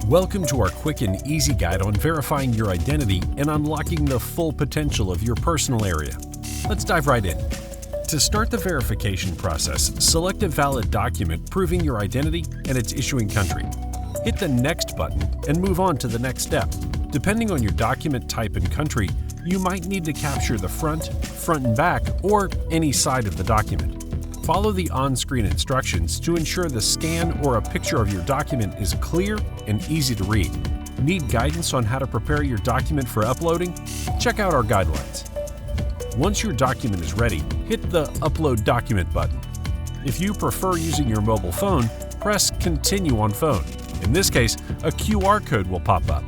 Welcome to our quick and easy guide on verifying your identity and unlocking the full potential of your personal area. Let's dive right in. To start the verification process, select a valid document proving your identity and its issuing country. Hit the Next button and move on to the next step. Depending on your document type and country, you might need to capture the front and back, or any side of the document. Follow the on-screen instructions to ensure the scan or a picture of your document is clear and easy to read. Need guidance on how to prepare your document for uploading? Check out our guidelines. Once your document is ready, hit the Upload Document button. If you prefer using your mobile phone, press Continue on phone. In this case, a QR code will pop up.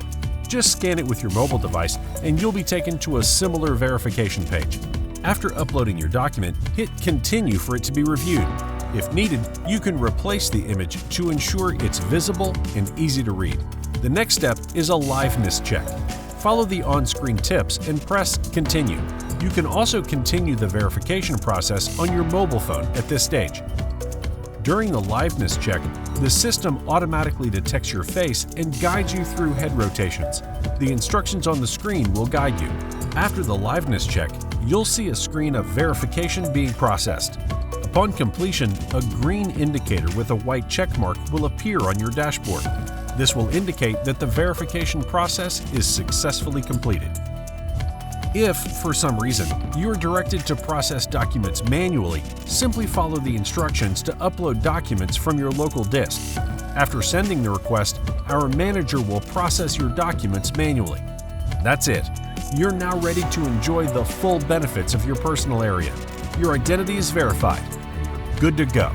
Just scan it with your mobile device and you'll be taken to a similar verification page. After uploading your document, hit Continue for it to be reviewed. If needed, you can replace the image to ensure it's visible and easy to read. The next step is a liveness check. Follow the on-screen tips and press Continue. You can also continue the verification process on your mobile phone at this stage. During the liveness check, the system automatically detects your face and guides you through head rotations. The instructions on the screen will guide you. After the liveness check, you'll see a screen of verification being processed. Upon completion, a green indicator with a white check mark will appear on your dashboard. This will indicate that the verification process is successfully completed. If, for some reason, you are directed to process documents manually, simply follow the instructions to upload documents from your local disk. After sending the request, our manager will process your documents manually. That's it. You're now ready to enjoy the full benefits of your personal area. Your identity is verified. Good to go.